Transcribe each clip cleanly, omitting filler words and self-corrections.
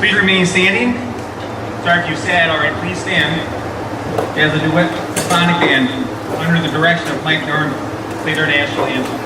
Please remain standing. Sorry if you sat already. Please stand as the duet symphonic band, under the direction of Mike Dorn, play their national anthem.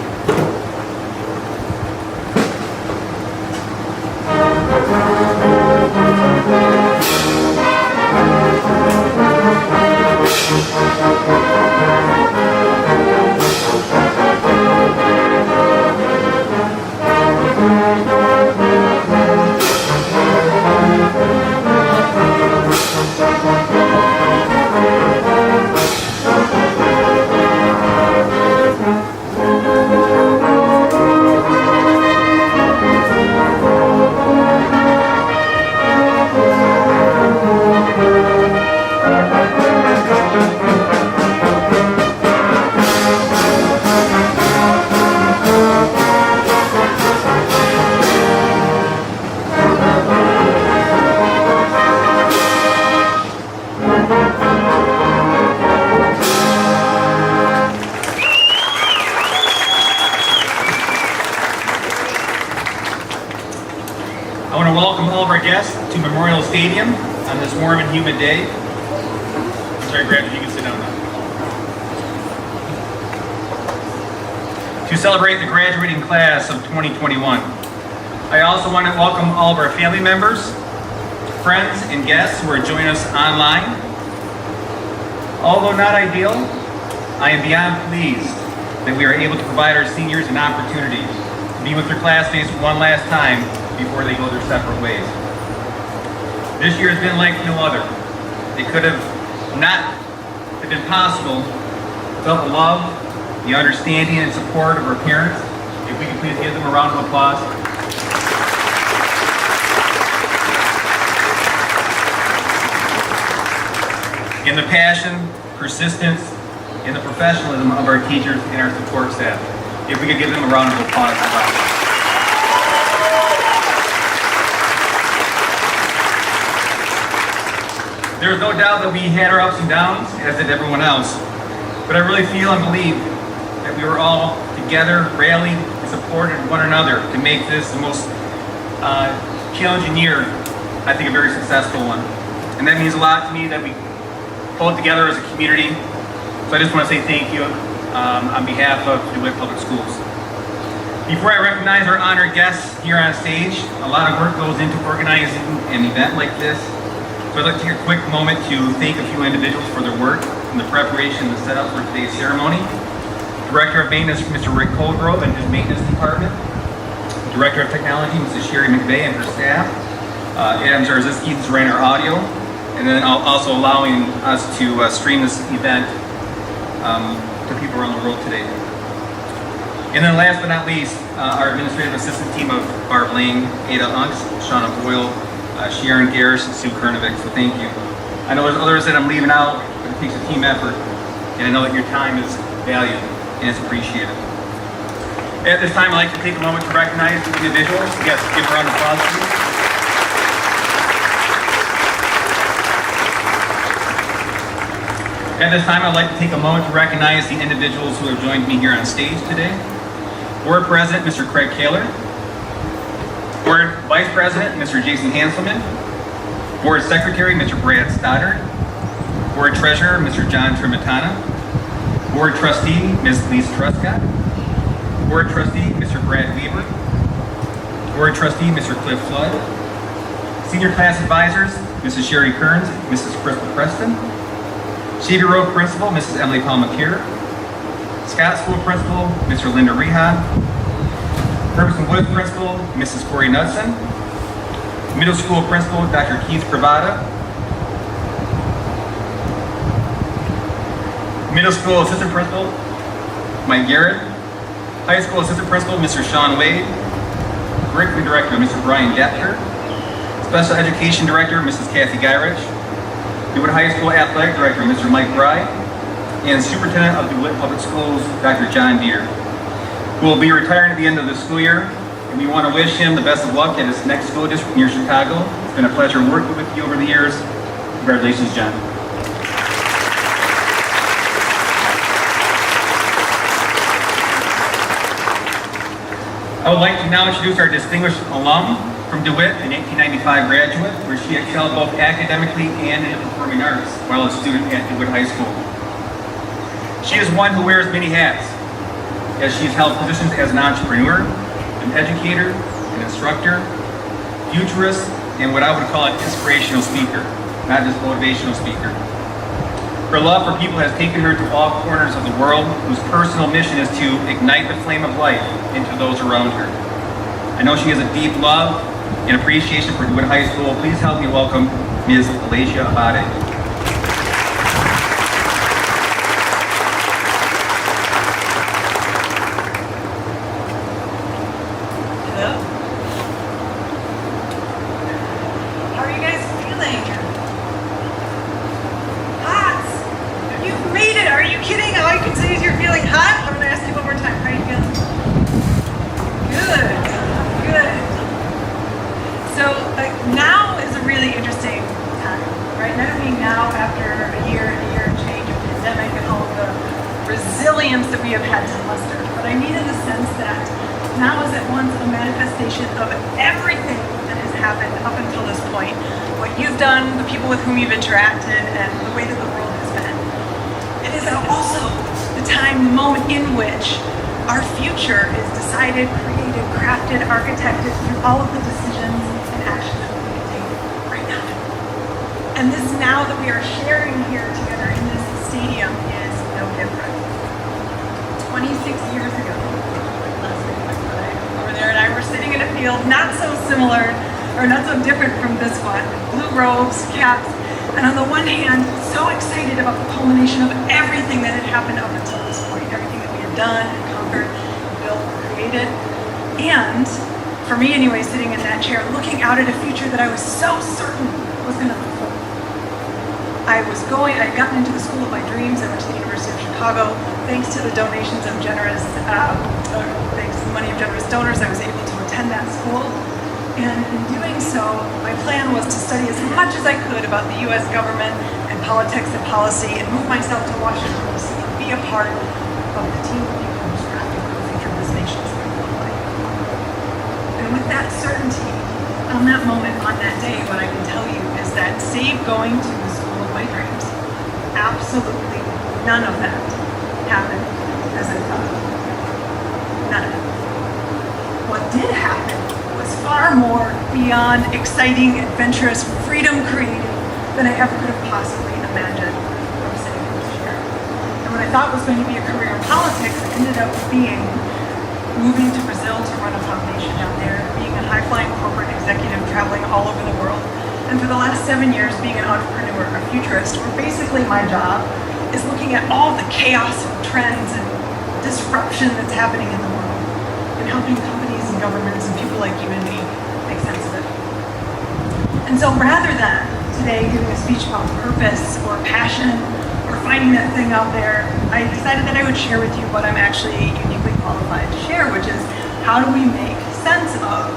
I want to welcome all of our guests to Memorial Stadium on this warm and humid day. I'm sorry, Grant, if you can sit down now. To celebrate the graduating class of 2021. I also want to welcome all of our family members, friends, and guests who are joining us online. Although not ideal, I am beyond pleased that we are able to provide our seniors an opportunity to be with their classmates one last time before they go their separate ways. This year has been like no other. It could have not have been possible without the love, the understanding, and support of our parents. If we could please give them a round of applause. And the passion, persistence, and the professionalism of our teachers and our support staff. If we could give them a round of applause. There is no doubt that we had our ups and downs, as did everyone else. But I really feel and believe that we were all together, rallied, and supported one another to make this the most challenging year, I think a very successful one. And that means a lot to me that we pulled together as a community. So I just want to say thank you on behalf of DeWitt Public Schools. Before I recognize our honored guests here on stage, a lot of work goes into organizing an event like this. So I'd like to take a quick moment to thank a few individuals for their work in the preparation and the setup for today's ceremony. Director of Maintenance, Mr. Rick Coldgrove and his maintenance department. Director of Technology, Mrs. Sherry McVeigh and her staff. Adam Zarzinski, who's running our audio. And then also allowing us to stream this event to people around the world today. And then last but not least, our administrative assistant team of Barb Lane, Ada Unks, Shauna Boyle, Sharon Garris, and Sue Kernovic, so thank you. I know there's others that I'm leaving out, but it takes a team effort, and I know that your time is valued and is appreciated. At this time, I'd like to take a moment to recognize the individuals. Yes, give a round of applause, please. At this time, I'd like to take a moment to recognize the individuals who have joined me here on stage today. Board President, Mr. Craig Kaler. Board Vice President, Mr. Jason Hanselman. Board Secretary, Mr. Brad Stoddard. Board Treasurer, Mr. John Trimitana. Board Trustee, Ms. Lisa Truscott. Board Trustee, Mr. Brad Weaver. Board Trustee, Mr. Cliff Flood. Senior Class Advisors, Mrs. Sherry Kearns, Mrs. Crystal Preston. Xavier Road Principal, Mrs. Emily Palmateer. Scott School Principal, Mr. Linda Rehan. Ferguson Woods Principal, Mrs. Corey Knudsen. Middle School Principal, Dr. Keith Cravata. Middle School Assistant Principal, Mike Garrett. High School Assistant Principal, Mr. Sean Wade. Curriculum Director, Mr. Brian Dapter. Special Education Director, Mrs. Kathy Gyrich. DeWitt High School Athletic Director, Mr. Mike Bride. And Superintendent of DeWitt Public Schools, Dr. John Deere, who will be retiring at the end of the school year. And we want to wish him the best of luck at his next school district near Chicago. It's been a pleasure working with you over the years. Congratulations, John. I would like to now introduce our distinguished alum from From DeWitt, an 1895 graduate, where she excelled both academically and in the performing arts while a student at DeWitt High School. She is one who wears many hats, as she's held positions as an entrepreneur, an educator, an instructor, futurist, and what I would call an inspirational speaker, not just motivational speaker. Her love for people has taken her to all corners of the world, whose personal mission is to ignite the flame of life into those around her. I know she has a deep love and appreciation for DeWitt High School. Please help me welcome Ms. Alicia Abate. That we have had to muster, but I mean in the sense that now is at once a manifestation of everything that has happened up until this point, what you've done, the people with whom you've interacted, and the way that the world has been. It is also the time, the moment in which our future is decided, created, crafted, architected through all of the decisions and actions that we can take right now. And this now that we are sharing here together in this stadium is no different. 26 years ago, last week, my brother over there and I were sitting in a field not so similar or not so different from this one, blue robes, caps, and on the one hand, so excited about the culmination of everything that had happened up until this point, everything that we had done, conquered, built, created, and for me anyway, sitting in that chair, looking out at a future that I was so certain was going to unfold. I had gotten into the school of my dreams. I went to the University of Chicago. Thanks to the donations of thanks to the money of generous donors, I was able to attend that school. And in doing so, my plan was to study as much as I could about the US government and politics and policy and move myself to Washington DC and be a part of the team of people who's crafting the future of this nation is going to look like. And with that certainty, on that moment, on that day, what I can tell you is that save going to the school of my dreams, absolutely none of that happened as I thought. None of it. What did happen was far more beyond exciting, adventurous, freedom-creating than I ever could have possibly imagined from sitting in this chair. And what I thought was going to be a career in politics ended up being moving to Brazil to run a foundation down there, being a high-flying corporate executive traveling all over the world, and for the last 7 years being an entrepreneur, a futurist, where basically my job is looking at all the chaos and trends and disruption that's happening in the world and helping companies and governments and people like you and me make sense of it. And so rather than today giving a speech about purpose or passion or finding that thing out there, I decided that I would share with you what I'm actually uniquely qualified to share, which is how do we make sense of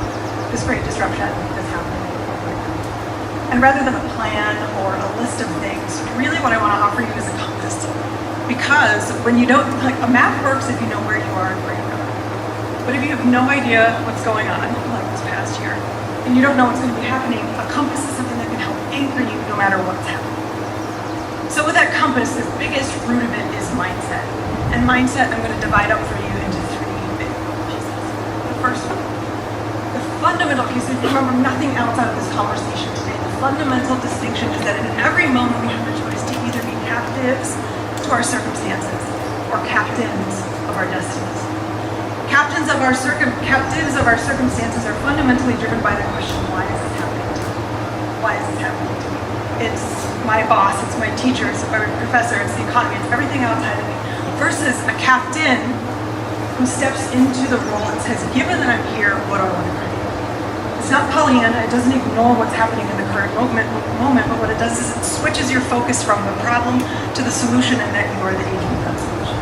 this great disruption that's happening in the world right now. And rather than a plan or a list of things, really what I want to offer you is a compass. Because when you don't, like a map works if you know where you are and where you're going. But if you have no idea what's going on, like this past year, and you don't know what's going to be happening, a compass is something that can help anchor you no matter what's happening. So with that compass, the biggest root of it is mindset. And mindset I'm going to divide up for you into 3 big pieces. The first one, the fundamental piece, if you remember nothing else out of this conversation today, the fundamental distinction is that in every moment we have the choice to either be captives to our circumstances or captains of our destinies. Captives of our circumstances are fundamentally driven by the question, why is this happening to me? Why is this happening to me? It's my boss, it's my teacher, it's my professor, it's the economy, it's everything outside of me. Versus a captain who steps into the role and says, given that I'm here, what do I want to create? It's not Pollyanna, it doesn't ignore what's happening in the current moment, but what it does is it switches your focus from the problem to the solution, and that you are the agent of that solution.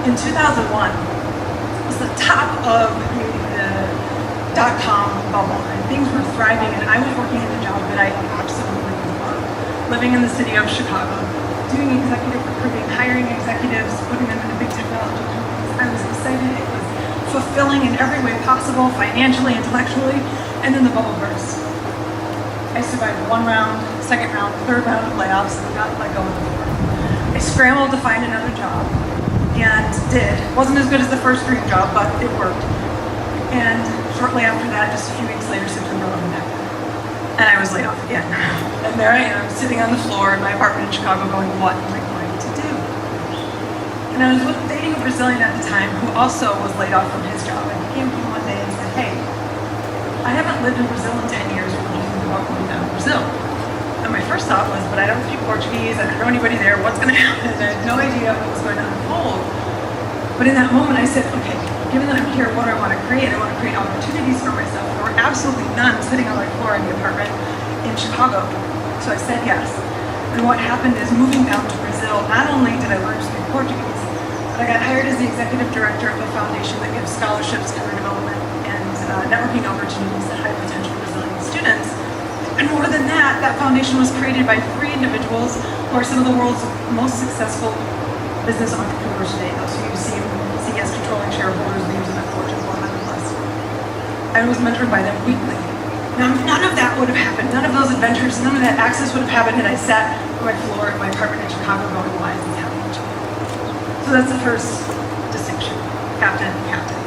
In 2001, it was the top of the dot-com bubble, and things were thriving, and I was working in a job that I absolutely loved. Living in the city of Chicago, doing executive recruiting, hiring executives, putting them into big technology companies. I was excited. It was fulfilling in every way possible, financially, intellectually. And then the bubble burst. I survived one round, second round, third round of layoffs, and got let go of the floor. I scrambled to find another job, and did. Wasn't as good as the first dream job, but it worked. And shortly after that, just a few weeks later, September 11th happened. And I was laid off again. And there I am, sitting on the floor in my apartment in Chicago going, what am I going to do? And I was dating a Brazilian at the time who also was laid off from his job. And he came to me one day and said, hey, I haven't lived in Brazil in 10 years. What do you think about moving down to Brazil? And my first thought was, but I don't speak Portuguese. I don't know anybody there. What's going to happen? I had no idea what was going to unfold. But in that moment, I said, okay, given that I'm here, what do I want to create? I want to create opportunities for myself. There were absolutely none sitting on my floor in the apartment in Chicago. So I said yes. And what happened is moving down to Brazil, not only did I learn to speak Portuguese, but I got hired as the executive director of a foundation that gives scholarships, career development, and networking opportunities to high potential Brazilian students. And more than that, that foundation was created by 3 individuals who are some of the world's most successful business entrepreneurs today. Those who you see as controlling shareholders, leaders in that Fortune 100 list. I was mentored by them weekly. Now, none of that would have happened. None of those adventures, none of that access would have happened had I sat on my floor in my apartment in Chicago going, why is this happening to me? So that's the first distinction, captain and captain.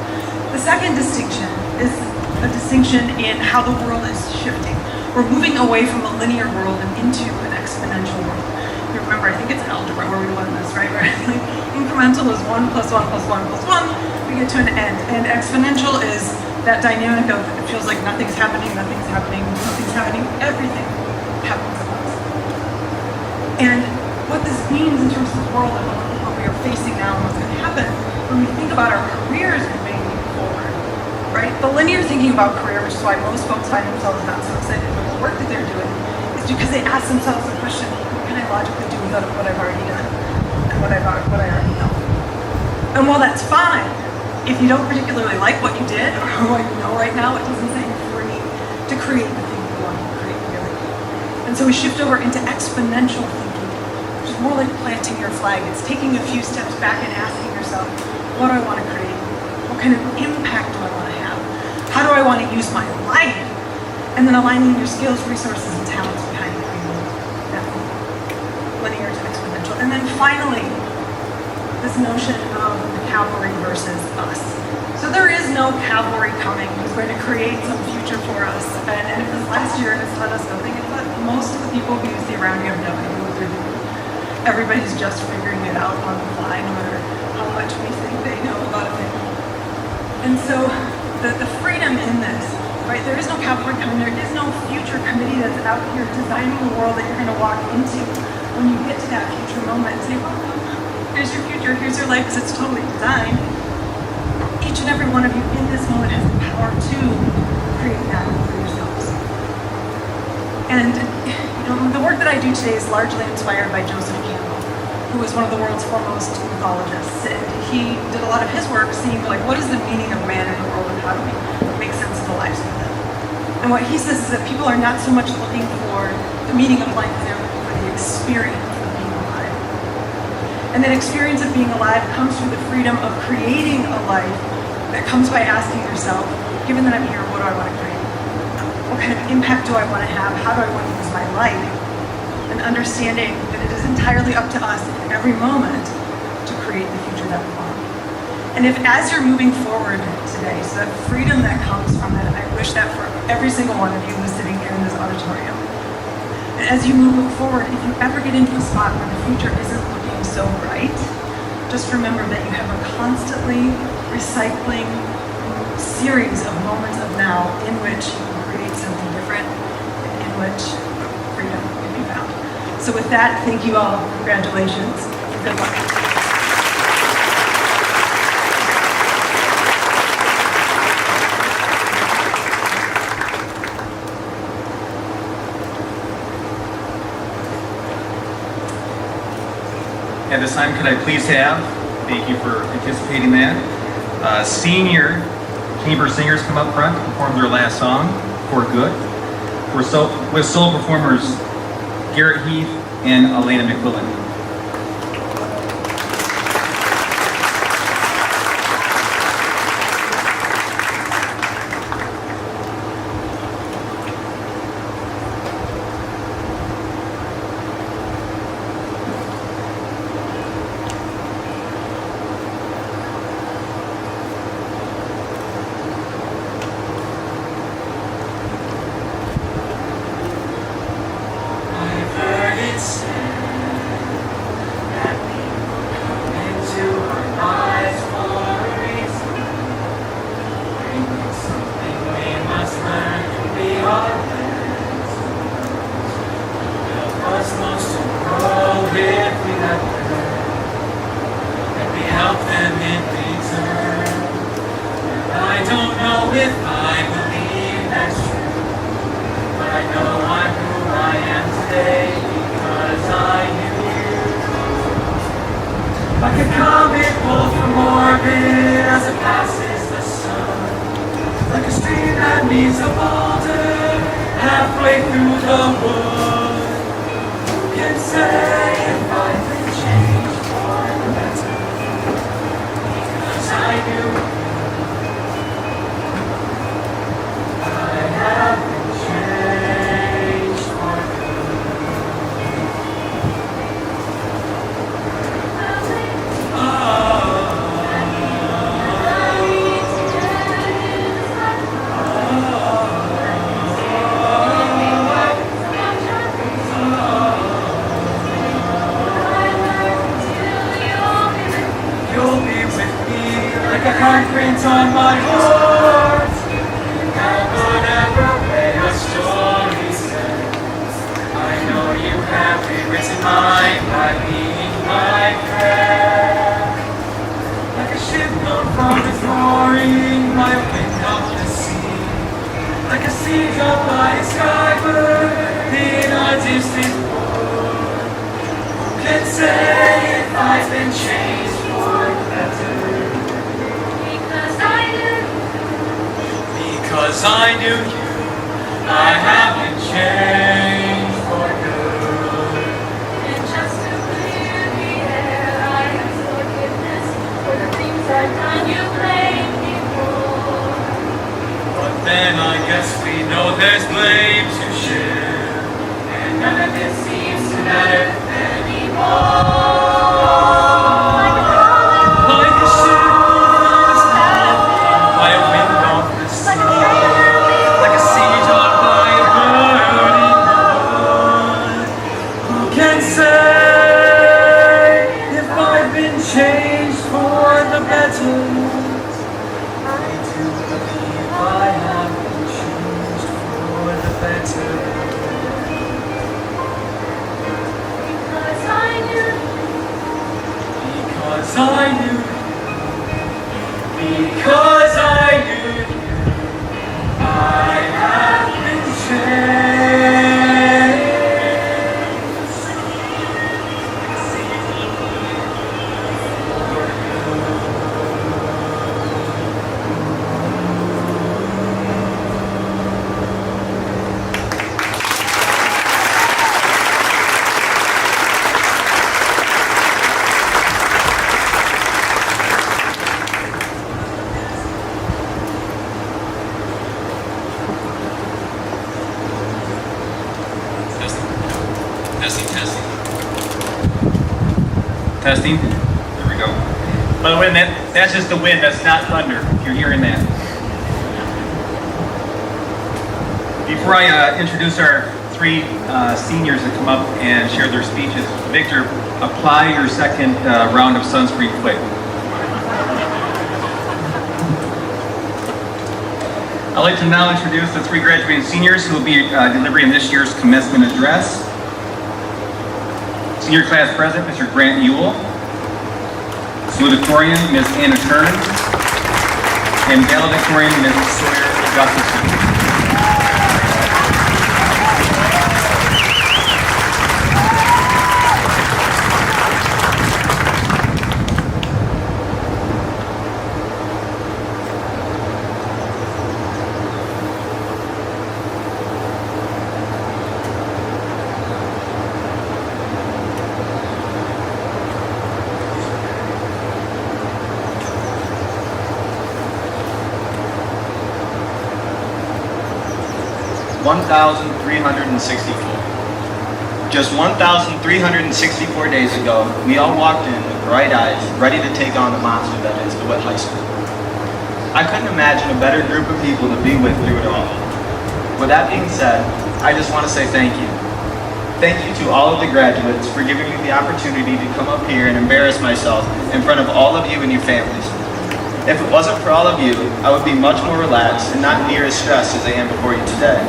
The second distinction is a distinction in how the world is shifting. We're moving away from a linear world and into an exponential world. You remember, I think it's algebra where we learn this, right? Where like incremental is 1 plus 1 plus 1 plus 1, we get to an end. And exponential is that dynamic of it feels like nothing's happening, everything happens at once. And what this means in terms of the world and what we are facing now and what's going to happen when we think about our careers moving forward, right? The linear thinking about career, which is why most folks find themselves not so excited about the work that they're doing, is because they ask themselves the question, what can I logically do without what I've already done and what I already know? And while that's fine, if you don't particularly like what you did or what you know right now, it doesn't say you're free to create the thing you want to create, really. And so we shift over into exponential thinking, which is more like planting your flag. It's taking a few steps back and asking yourself, what do I want to create? What kind of impact do I want to have? How do I want to use my life? And then aligning your skills, resources, and talents behind creating that linear to exponential. And then finally, this notion of the cavalry versus us. So there is no cavalry coming who's going to create some future for us. And this last year has let us know that most of the people who you see around you have no idea what they're doing. Everybody's just figuring it out on the fly, no matter how much we think they know about it. And so the freedom in this, right? There is no cavalry coming. There is no future committee that's out here designing the world that you're going to walk into when you get to that future moment and say, well, here's your future, here's your life, because it's totally designed. Each and every one of you in this moment has the power to create that for yourselves. And the work that I do today is largely inspired by Joseph Campbell, who was one of the world's foremost mythologists. And he did a lot of his work seeing like, what is the meaning of man in the world and how do we make sense of the lives we live? And what he says is that people are not so much looking for the meaning of life, they're looking for the experience of being alive. And that experience of being alive comes through the freedom of creating a life that comes by asking yourself, given that I'm here, what do I want to create? What kind of impact do I want to have? How do I want to use my life? And understanding that it is entirely up to us in every moment to create the future that we want. And if as you're moving forward today, so that freedom that comes from it, I wish that for every single one of you who's sitting here in this auditorium. And as you move forward, if you ever get into a spot where the future isn't looking so bright, just remember that you have a constantly recycling series of moments of now in which you can create something different and in which freedom can be found. So with that, thank you all. Congratulations. And good luck. At this time, could I please have, thank you for anticipating that, senior chamber singers come up front to perform their last song, For Good, with solo performers Garrett Heath and Elena McQuillan. know if I believe that's true, but I know I'm who I am today because I knew you. Like a comet pulled from orbit as it passes the sun, like a stream that meets a boulder halfway through the wood. Who can say if I've been changed for the better? Because I knew I have been changed for You'll be with me like a handprint on my heart. And whatever way your story says, I know you have rewritten mine by being my friend. Like a ship known from its mooring by a wind of the sea, like a seagull by a skybird in a distant port. Who can say if I've been changed for the better? Because I knew you, I have been changed for good. And just to clear the air, I ask forgiveness for the things I've done you blamed me for. But then I guess we know there's blame to share, and none of it seems to matter anymore. Like a ship that's passed by a wind off the sea, like a siege on by a burning wood. Who can say if I've been changed for the better? I do believe I have been changed for the better. Because I knew Because I knew you. Because I knew you. I have been changed. Testing. There we go. By the way, that's just the wind. That's not thunder. If you're hearing that. Before I introduce our three seniors that come up and share their speeches, Victor, apply your second round of sunscreen quick. I'd like to now introduce the three graduating seniors who will be delivering this year's commencement address. Senior Class President, Mr. Grant Ewell. Salutatorian, Ms. Anna Kern. And valedictorian, Ms. Sawyer Gustafson. Just 1,364 days ago, we all walked in with bright eyes, ready to take on the monster that is DeWitt High School. I couldn't imagine a better group of people to be with through it all. With that being said, I just want to say thank you. Thank you to all of the graduates for giving me the opportunity to come up here and embarrass myself in front of all of you and your families. If it wasn't for all of you, I would be much more relaxed and not near as stressed as I am before you today.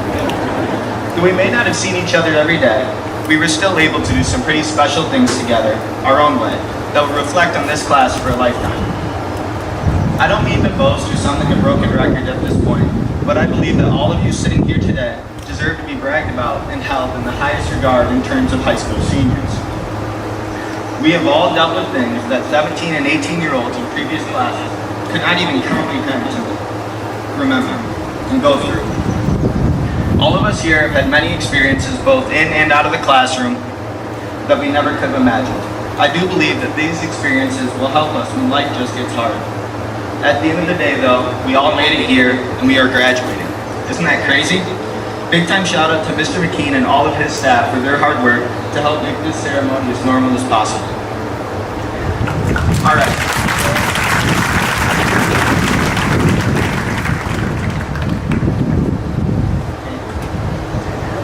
Though we may not have seen each other every day, we were still able to do some pretty special things together, our own way, that will reflect on this class for a lifetime. I don't mean to boast or sound like a broken record at this point, but I believe that all of you sitting here today deserve to be bragged about and held in the highest regard in terms of high school seniors. We have all dealt with things that 17 and 18-year-olds in previous classes could not even comprehend to remember and go through. All of us here have had many experiences both in and out of the classroom that we never could have imagined. I do believe that these experiences will help us when life just gets hard. At the end of the day though, we all made it here and we are graduating. Isn't that crazy? Big time shout out to Mr. McKean and all of his staff for their hard work to help make this ceremony as normal as possible. All right.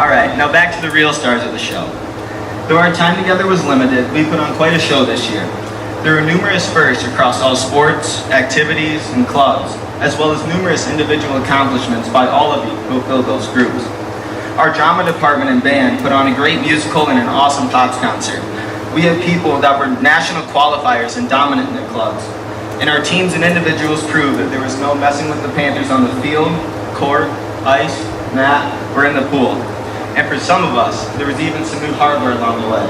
All right, now back to the real stars of the show. Though our time together was limited, we put on quite a show this year. There were numerous firsts across all sports, activities, and clubs, as well as numerous individual accomplishments by all of you who filled those groups. Our drama department and band put on a great musical and an awesome Pops concert. We had people that were national qualifiers and dominant in their clubs. And our teams and individuals proved that there was no messing with the Panthers on the field, court, ice, mat, or in the pool. And for some of us, there was even some new hardware along the way.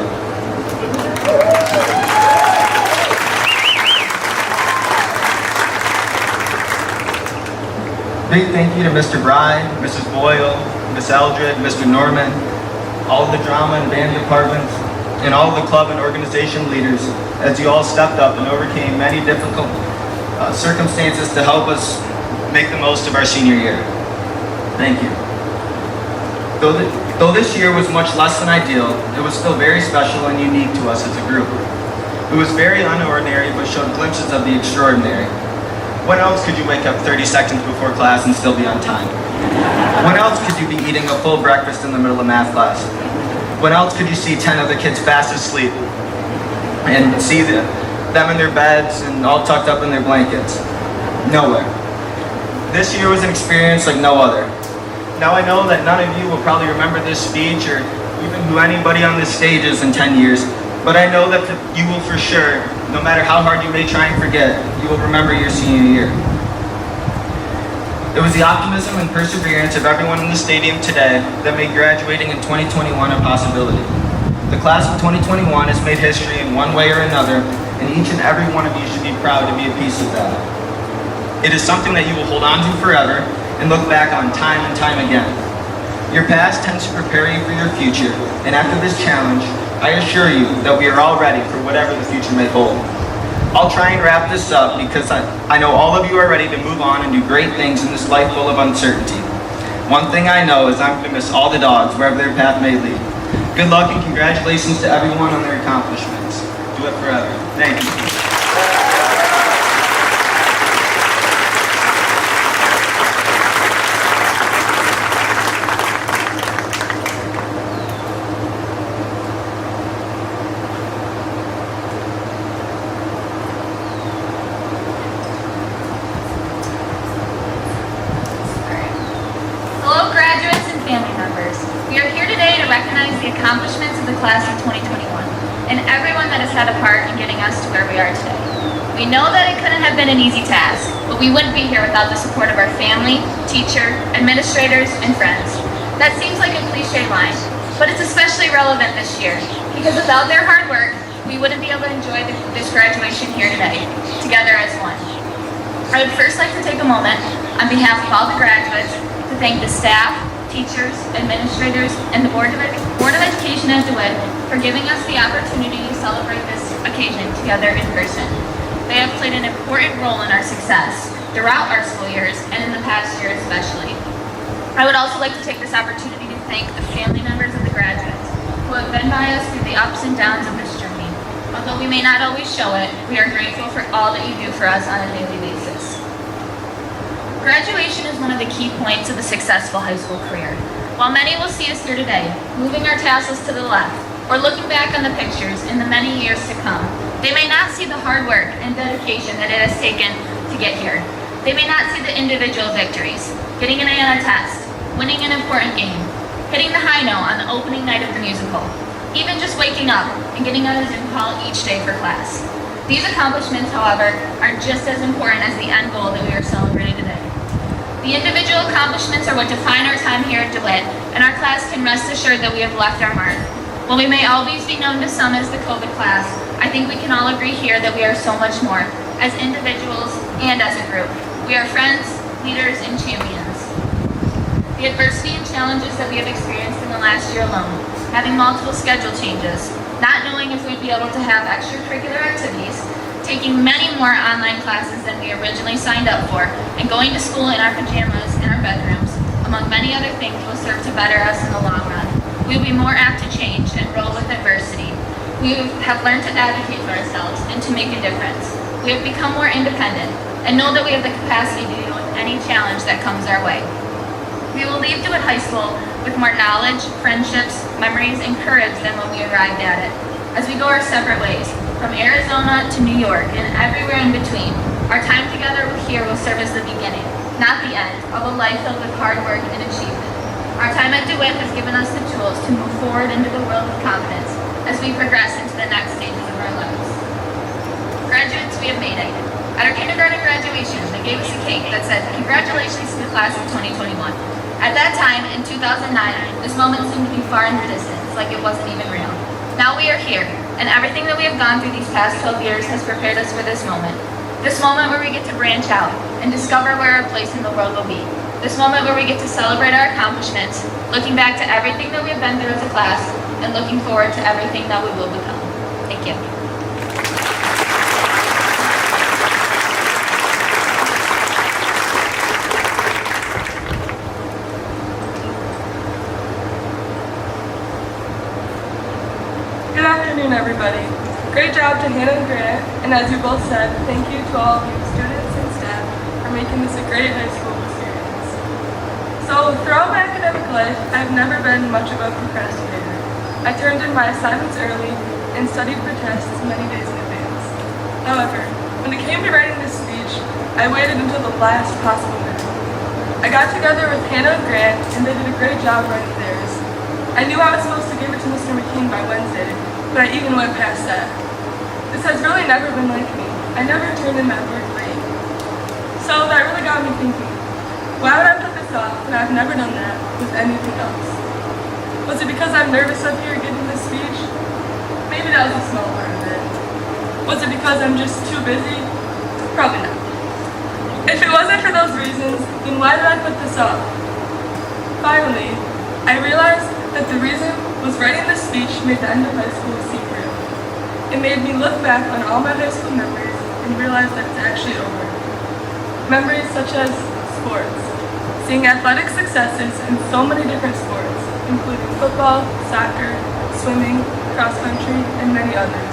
Big thank you to Mr. Bride, Mrs. Boyle, Miss Eldred, Mr. Norman, all of the drama and band departments, and all of the club and organization leaders as you all stepped up and overcame many difficult circumstances to help us make the most of our senior year. Thank you. Though this year was much less than ideal, it was still very special and unique to us as a group. It was very unordinary but showed glimpses of the extraordinary. When else could you wake up 30 seconds before class and still be on time? When else could you be eating a full breakfast in the middle of math class? When else could you see 10 of the kids fast asleep and see them in their beds and all tucked up in their blankets? Nowhere. This year was an experience like no other. Now I know that none of you will probably remember this speech or even who anybody on this stage is in 10 years, but I know that you will for sure, no matter how hard you may try and forget, you will remember your senior year. It was the optimism and perseverance of everyone in the stadium today that made graduating in 2021 a possibility. The class of 2021 has made history in one way or another, and each and every one of you should be proud to be a piece of that. It is something that you will hold on to forever and look back on time and time again. Your past tends to prepare you for your future, and after this challenge, I assure you that we are all ready for whatever the future may hold. I'll try and wrap this up because I know all of you are ready to move on and do great things in this life full of uncertainty. One thing I know is I'm going to miss all the dogs wherever their path may lead. Good luck and congratulations to everyone on their accomplishments. Do it forever. Thank you. Hello, graduates and family members. We are here today to recognize the accomplishments of the class of 2021 and everyone that has had a part in getting us to where we are today. We know that it couldn't have been an easy task, but we wouldn't be here without the support of our family, teacher, administrators, and friends. That seems like a cliche line, but it's especially relevant this year because without their hard work, we wouldn't be able to enjoy this graduation here today, together as one. I would first like to take a moment on behalf of all the graduates to thank the staff, teachers, administrators, and the Board of Education at DeWitt for giving us the opportunity to celebrate this occasion together in person. They have played an important role in our success throughout our school years and in the past year especially. I would also like to take this opportunity to thank the family members of the graduates who have been by us through the ups and downs of this journey. Although we may not always show it, we are grateful for all that you do for us on a daily basis. Graduation is one of the key points of a successful high school career. While many will see us here today, moving our tassels to the left, or looking back on the pictures in the many years to come, they may not see the hard work and dedication that it has taken to get here. They may not see the individual victories, getting an A on a test, winning an important game, hitting the high note on the opening night of the musical, even just waking up and getting out of Zoom call each day for class. These accomplishments, however, are just as important as the end goal that we are celebrating today. The individual accomplishments are what define our time here at DeWitt, and our class can rest assured that we have left our mark. While we may always be known to some as the COVID class, I think we can all agree here that we are so much more, as individuals and as a group. We are friends, leaders, and champions. The adversity and challenges that we have experienced in the last year alone, having multiple schedule changes, not knowing if we'd be able to have extracurricular activities, taking many more online classes than we originally signed up for, and going to school in our pajamas in our bedrooms, among many other things, will serve to better us in the long run. We will be more apt to change and roll with adversity. We have learned to advocate for ourselves and to make a difference. We have become more independent and know that we have the capacity to deal with any challenge that comes our way. We will leave DeWitt High School with more knowledge, friendships, memories, and courage than when we arrived at it. As we go our separate ways, from Arizona to New York and everywhere in between, our time together here will serve as the beginning, not the end, of a life filled with hard work and achievement. Our time at DeWitt has given us the tools to move forward into the world with confidence as we progress into the next stages of our lives. Graduates, we have made it. At our kindergarten graduation, they gave us a cake that said, "Congratulations to the class of 2021. At that time, in 2009, this moment seemed to be far in the distance, like it wasn't even real. Now we are here, and everything that we have gone through these past 12 years has prepared us for this moment. This moment where we get to branch out and discover where our place in the world will be. This moment where we get to celebrate our accomplishments, looking back to everything that we have been through as a class, and looking forward to everything that we will become." Thank you. Good afternoon, everybody. Great job to Hannah and Grant, and as you both said, thank you to all of you students and staff for making this a great high school experience. So throughout my academic life, I've never been much of a procrastinator. I turned in my assignments early and studied for tests many days in advance. However, when it came to writing this speech, I waited until the last possible minute. I got together with Hannah and Grant, and they did a great job writing theirs. I knew I was supposed to give it to Mr. McKean by Wednesday, but I even went past that. This has really never been like me. I never turned in my work late. So that really got me thinking, why would I put this off when I've never done that with anything else? Was it because I'm nervous up here giving this speech? Maybe that was a small part of it. Was it because I'm just too busy? Probably not. If it wasn't for those reasons, then why did I put this off? Finally, I realized that the reason was writing this speech made the end of high school seem real. It made me look back on all my high school memories and realize that it's actually over. Memories such as sports, seeing athletic successes in so many different sports, including football, soccer, swimming, cross country, and many others,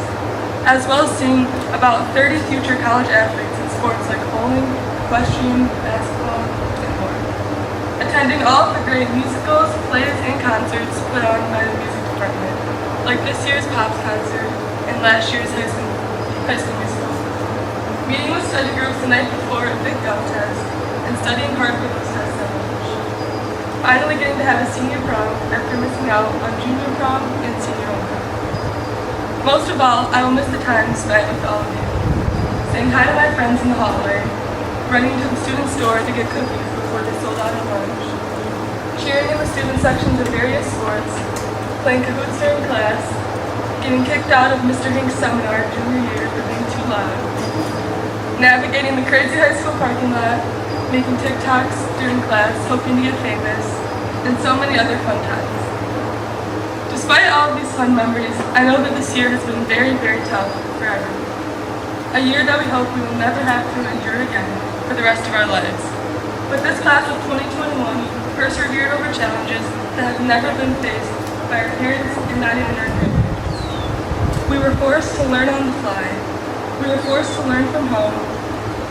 as well as seeing about 30 future college athletes in sports like bowling, equestrian, basketball, and more. Attending all of the great musicals, plays, and concerts put on by the music department, like this year's Pops concert and last year's High School Musical. Meeting with study groups the night before a big gum test, and studying hard for those tests at lunch. Finally getting to have a senior prom after missing out on junior prom and senior homecoming. Most of all, I will miss the time spent with all of you. Saying hi to my friends in the hallway, running to the student store to get cookies before they sold out at lunch, cheering in the student sections of various sports, playing cahoots during class, getting kicked out of Mr. Hink's seminar junior year for being too loud, navigating the crazy high school parking lot, making TikToks during class, hoping to get famous, and so many other fun times. Despite all of these fun memories, I know that this year has been very, very tough for everyone. A year that we hope we will never have to endure again for the rest of our lives. But this class of 2021 persevered over challenges that have never been faced by our parents and not even our grandparents. We were forced to learn on the fly. We were forced to learn from home.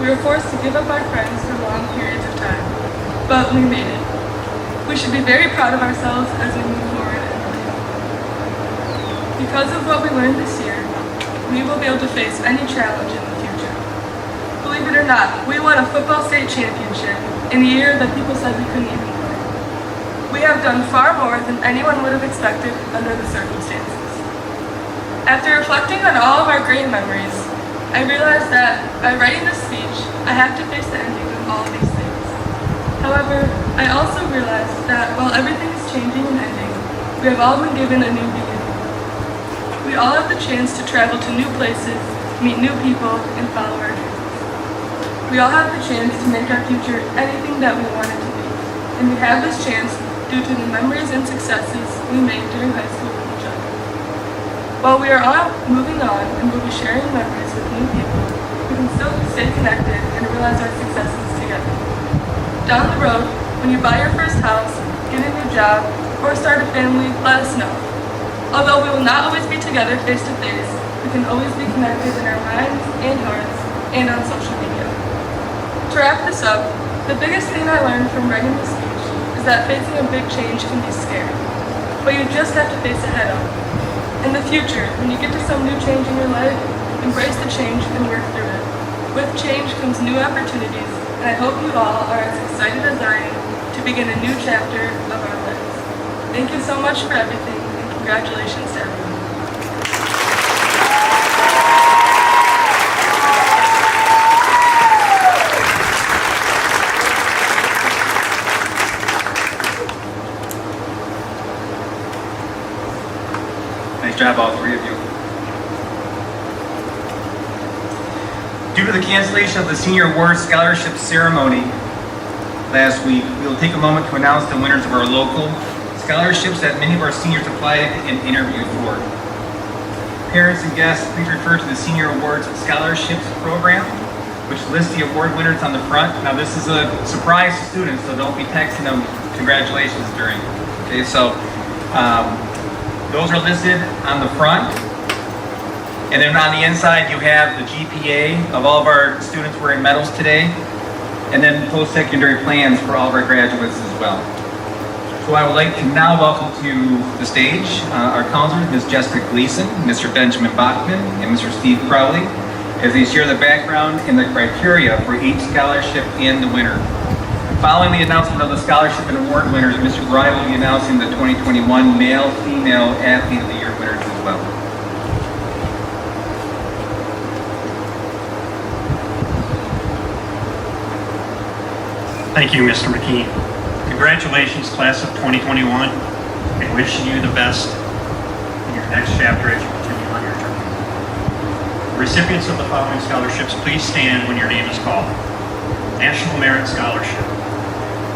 We were forced to give up our friends for long periods of time. But we made it. We should be very proud of ourselves as we move forward in life. Because of what we learned this year, we will be able to face any challenge in the future. Believe it or not, we won a football state championship in a year that people said we couldn't even play. We have done far more than anyone would have expected under the circumstances. After reflecting on all of our great memories, I realized that by writing this speech, I have to face the ending of all of these things. However, I also realized that while everything is changing and ending, we have all been given a new beginning. We all have the chance to travel to new places, meet new people, and follow our dreams. We all have the chance to make our future anything that we want it to be, and we have this chance due to the memories and successes we made during high school with each other. While we are all moving on and will be sharing memories with new people, we can still stay connected and realize our successes together. Down the road, when you buy your first house, get a new job, or start a family, let us know. Although we will not always be together face to face, we can always be connected in our minds and hearts and on social media. To wrap this up, the biggest thing I learned from writing this speech is that facing a big change can be scary, but you just have to face it head on. In the future, when you get to some new change in your life, embrace the change and work through it. With change comes new opportunities, and I hope you all are as excited as I am to begin a new chapter of our lives. Thank you so much for everything, and congratulations to everyone. Nice job, all three of you. Due to the cancellation of the Senior Award Scholarship Ceremony last week, we will take a moment to announce the winners of our local scholarships that many of our seniors applied and interviewed for. Parents and guests, please refer to the Senior Awards Scholarships Program, which lists the award winners on the front. Now, this is a surprise to students, so don't be texting them congratulations during. Okay, so those are listed on the front. And then on the inside, you have the GPA of all of our students wearing medals today, and then post-secondary plans for all of our graduates as well. So I would like to now welcome to the stage our counselors, Ms. Jessica Gleason, Mr. Benjamin Bachman, and Mr. Steve Crowley, as they share the background and the criteria for each scholarship and the winner. Following the announcement of the scholarship and award winners, Mr. Bry will be announcing the 2021 Male-Female Athlete of the Year winners as well. Thank you, Mr. McKee. Congratulations, class of 2021, and wishing you the best in your next chapter as you continue on your journey. Recipients of the following scholarships, please stand when your name is called. National Merit Scholarship.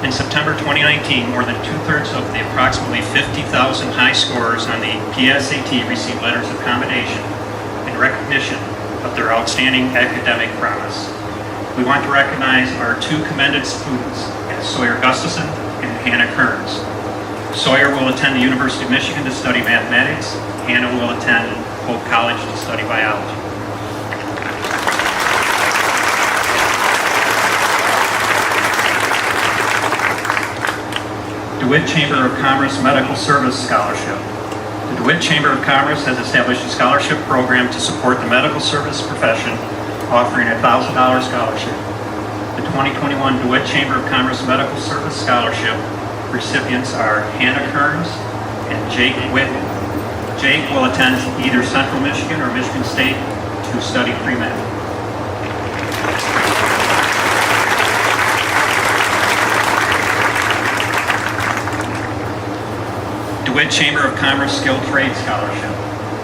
In September 2019, more than two-thirds of the approximately 50,000 high scorers on the PSAT received letters of commendation in recognition of their outstanding academic prowess. We want to recognize our two commended students, Sawyer Gustafson and Hannah Kearns. Sawyer will attend the University of Michigan to study mathematics. Hannah will attend Hope College to study biology. DeWitt Chamber of Commerce Medical Service Scholarship. The DeWitt Chamber of Commerce has established a scholarship program to support the medical service profession, offering a $1,000 scholarship. The 2021 DeWitt Chamber of Commerce Medical Service Scholarship recipients are Hannah Kearns and Jake Whitman. Jake will attend either Central Michigan or Michigan State to study pre-med. DeWitt Chamber of Commerce Skilled Trades Scholarship.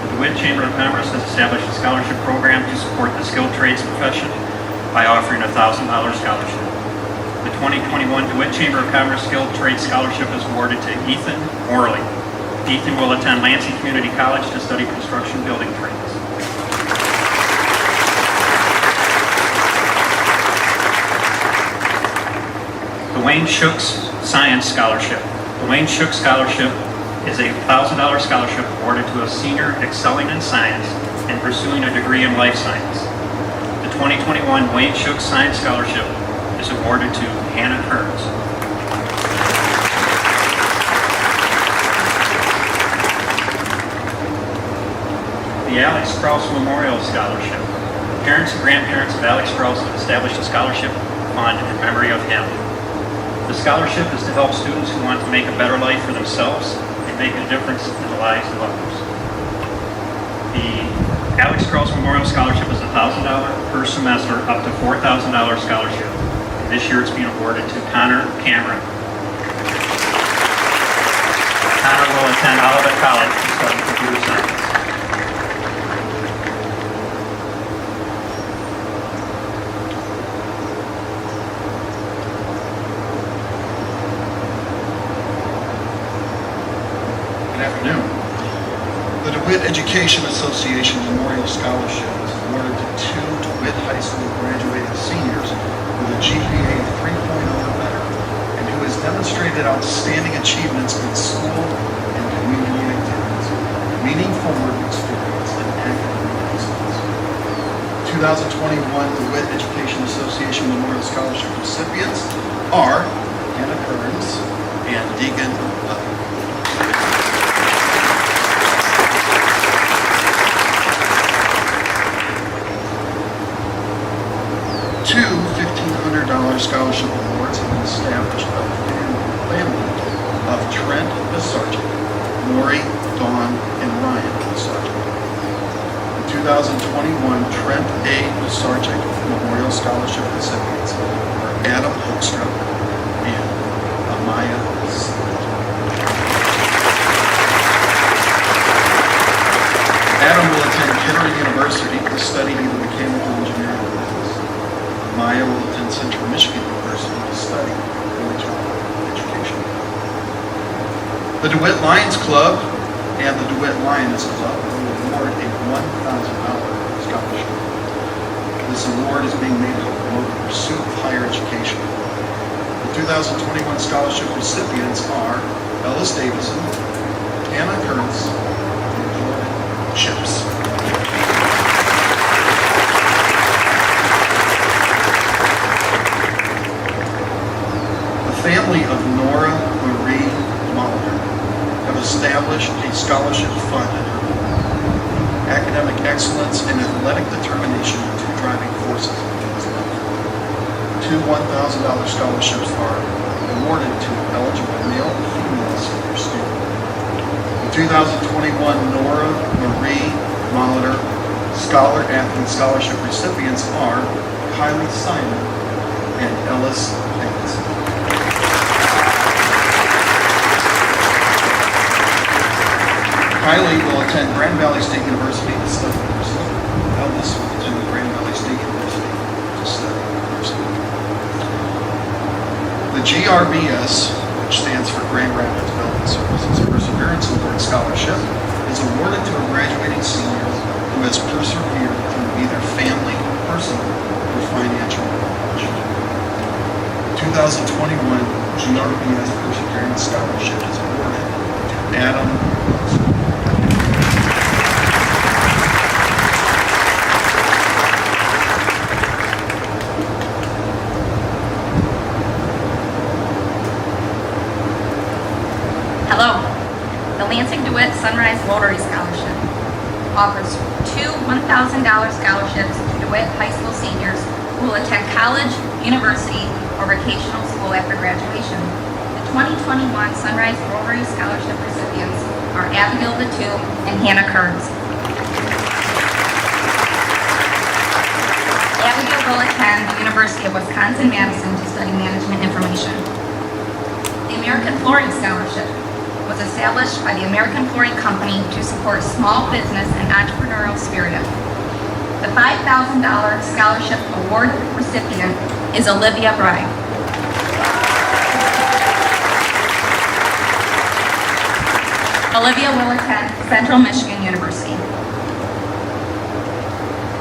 The DeWitt Chamber of Commerce has established a scholarship program to support the skilled trades profession by offering a $1,000 scholarship. The 2021 DeWitt Chamber of Commerce Skilled Trades Scholarship is awarded to Ethan Morley. Ethan will attend Lansing Community College to study construction building trades. The Wayne Shooks Science Scholarship. The Wayne Shooks Scholarship is a $1,000 scholarship awarded to a senior excelling in science and pursuing a degree in life science. The 2021 Wayne Shooks Science Scholarship is awarded to Hannah Kearns. The Alex Strauss Memorial Scholarship. Parents and grandparents of Alex Strauss have established a scholarship fund in memory of him. The scholarship is to help students who want to make a better life for themselves and make a difference in the lives of others. The Alex Cross Memorial Scholarship is a $1,000 per semester, up to $4,000 scholarship. This year it's being awarded to Connor Cameron. Connor will attend Olivet College to study computer science. Good afternoon. The DeWitt Education Association Memorial Scholarship is awarded to 2 DeWitt High School graduating seniors with a GPA 3.0 or better, and who has demonstrated outstanding achievements in school and community activities, meaningful work experience, and academic excellence. 2021 DeWitt Education Association Memorial Scholarship recipients are Hannah Kearns and Deegan Levy. Two $1,500 scholarship awards have been established by the family of Trent Basarchik, Lori, Dawn, and Ryan Basarchik. The 2021 Trent A. Basarchik Memorial Scholarship recipients are Adam Hoekstra and Amaya Smith. Adam will attend Kettering University to study either mechanical engineering or business. Maya will attend Central Michigan University to study early childhood education. The DeWitt Lions Club and the DeWitt Lioness Club will award a $1,000 scholarship. This award is being made to promote the pursuit of higher education. The 2021 scholarship recipients are Ellis Davison, Hannah Kearns, and Jordan Chips. The family of Nora Marie Molitor have established a scholarship fund in her home. Academic excellence and athletic determination are two driving forces in Jim's life. 2 $1,000 scholarships are awarded to eligible male and female senior students. The 2021 Nora Marie Molitor Scholar Athlete Scholarship recipients are Kylie Simon and Ellis Vance. Kylie will attend Grand Valley State University to study nursing. Ellis will attend Grand Valley State University to study nursing. The GRBS, which stands for Grand Rapids Development Services Perseverance Award Scholarship, is awarded to a graduating senior who has persevered through either family, personal, or financial hardship. The 2021 GRBS Perseverance Scholarship is awarded to Adam Wilson. Hello. The Lansing DeWitt Sunrise Rotary Scholarship offers 2 $1,000 scholarships to DeWitt High School seniors who will attend college, university, or vocational school after graduation. The 2021 Sunrise Rotary Scholarship recipients are Abigail Batu and Hannah Kearns. Abigail will attend the University of Wisconsin-Madison to study management information. The American Flooring Scholarship was established by the American Flooring Company to support small business and entrepreneurial spirit. The $5,000 scholarship award recipient is Olivia Bride. Olivia will attend Central Michigan University.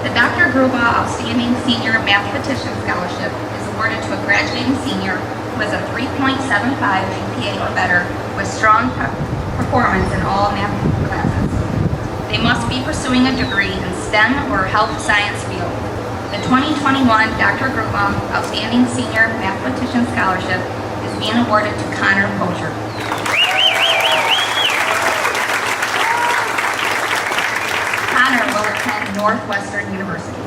The Dr. Gruba Outstanding Senior Mathematician Scholarship is awarded to a graduating senior who has a 3.75 GPA or better with strong performance in all math classes. They must be pursuing a degree in STEM or health science field. The 2021 Dr. Gruba Outstanding Senior Mathematician Scholarship is being awarded to Connor Bozier. Connor will attend Northwestern University.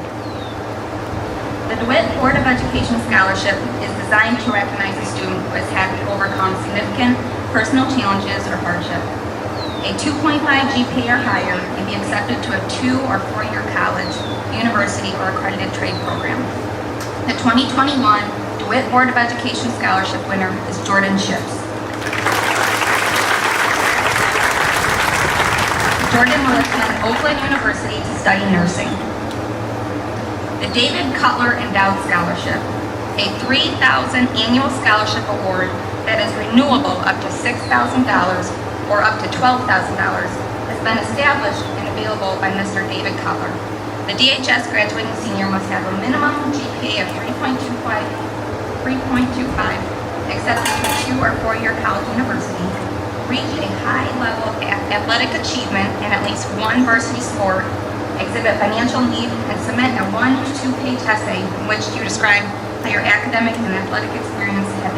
The DeWitt Board of Education Scholarship is designed to recognize a student who has had to overcome significant personal challenges or hardship. a 2.5 GPA or higher, and be accepted to a 2 or 4-year college, university, or accredited trade program. The 2021 DeWitt Board of Education Scholarship winner is Jordan Ships. Jordan will attend Oakland University to study nursing. The David Cutler Endowed Scholarship, a $3,000 annual scholarship award that is renewable up to $6,000 or up to $12,000, has been established and available by Mr. David Cutler. The DHS graduating senior must have a minimum GPA of 3.25, accepted to a 2 or 4-year college university, reach a high level of athletic achievement in at least one varsity sport, exhibit financial need, and submit a 1- to 2-page essay in which you describe how your academic and athletic experience has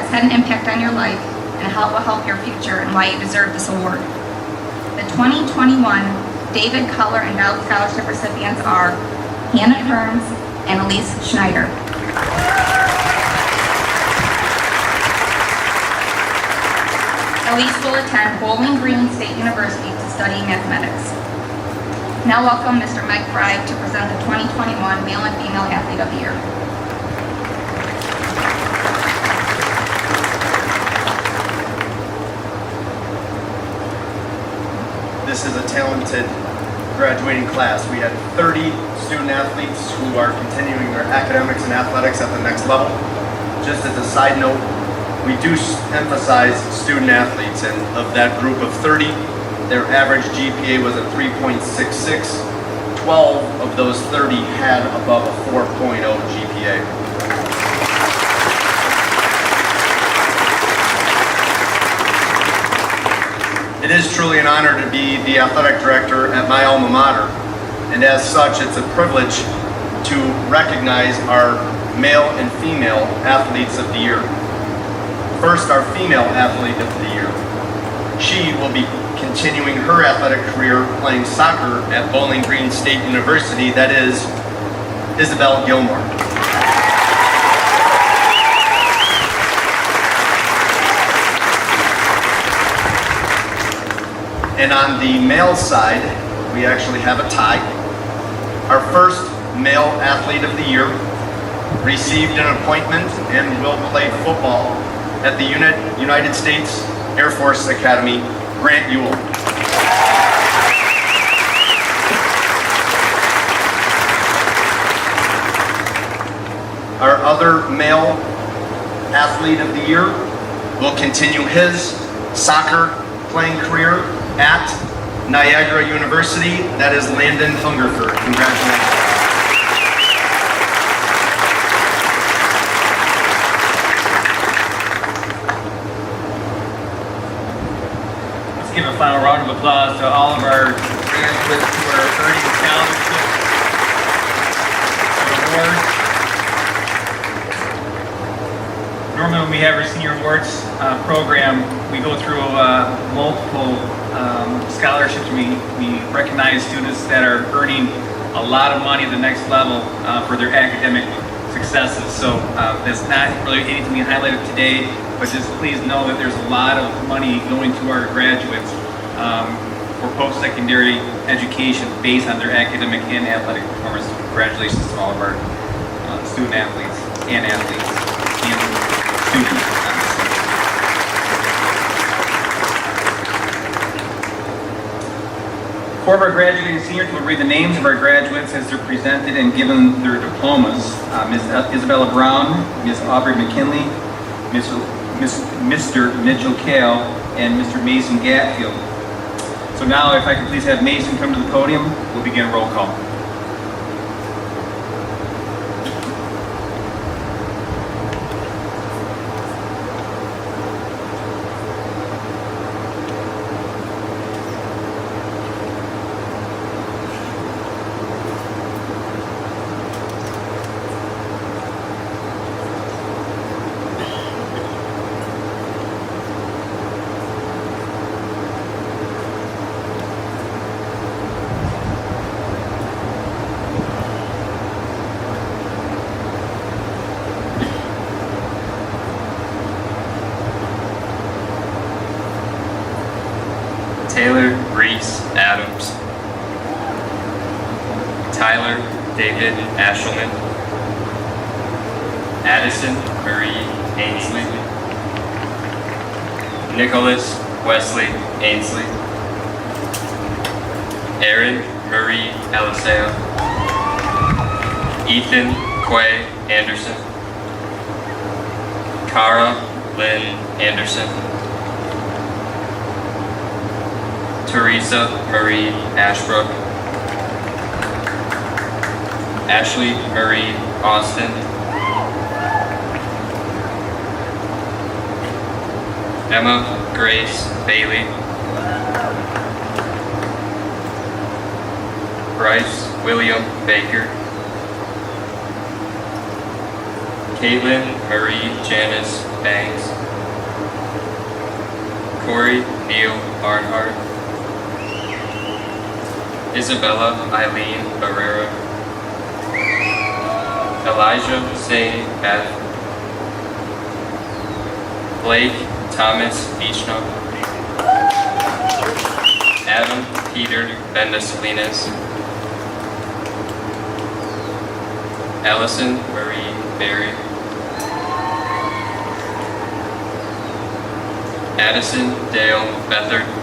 had an impact on your life and how it will help your future and why you deserve this award. The 2021 David Cutler Endowed Scholarship recipients are Hannah Kearns and Elise Schneider. Elise will attend Bowling Green State University to study mathematics. Now welcome Mr. Mike Fry to present the 2021 Male and Female Athlete of the Year. This is a talented graduating class. We had 30 student athletes who are continuing their academics and athletics at the next level. Just as a side note, we do emphasize student athletes, and of that group of 30, their average GPA was a 3.66. 12 of those 30 had above a 4.0 GPA. It is truly an honor to be the athletic director at my alma mater, and as such, it's a privilege to recognize our male and female athletes of the year. First, our female athlete of the year. She will be continuing her athletic career playing soccer at Bowling Green State University. That is Isabel Gilmore. And on the male side, we actually have a tie. Our first male athlete of the year received an appointment and will play football at the United States Air Force Academy, Grant Ewell. Our other male athlete of the year will continue his soccer playing career at Niagara University. That is Landon Hungerford. Congratulations. Give a final round of applause to all of our graduates who are earning scholarships and awards. Normally when we have our senior awards program, we go through multiple scholarships. We recognize students that are earning a lot of money at the next level for their academic successes. So that's not really anything we highlighted today, but just please know that there's a lot of money going to our graduates for post-secondary education based on their academic and athletic performance. Congratulations to all of our student athletes and students. 4 of our graduating seniors will read the names of our graduates as they're presented and given their diplomas. Ms. Isabella Brown, Ms. Aubrey McKinley, Mr. Mitchell Kale, and Mr. Mason Gatfield. So now if I could please have Mason come to the podium, we'll begin roll call. Taylor Reese Adams, Tyler David Ashelman, Addison Marie Ainsley, Nicholas Wesley Ainsley, Erin Marie Eliseo, Ethan Quay Anderson, Cara Lynn Anderson, Teresa Marie Ashbrook, Ashley Marie Austin, Emma Grace Bailey, Bryce William Baker, Caitlin Marie Janice Banks, Corey Neil Barnhart, Isabella Eileen Barrera, Elijah Zane Beth, Blake Thomas Beechnut, Adam Peter Bendasalinas, Allison Marie Berry, Addison Dale Beathard,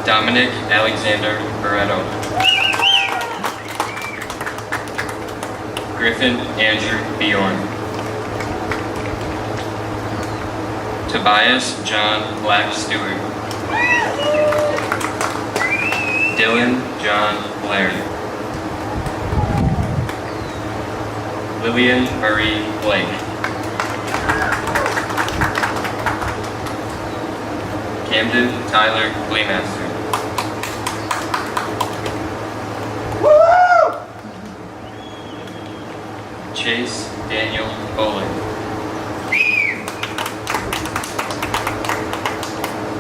Dominic Alexander Barreto, Griffin Andrew Bjorn, Tobias John Black Stewart, Dylan John Blair, Lillian Marie Blake, Camden Tyler Gleemaster, Chase Daniel Bowling,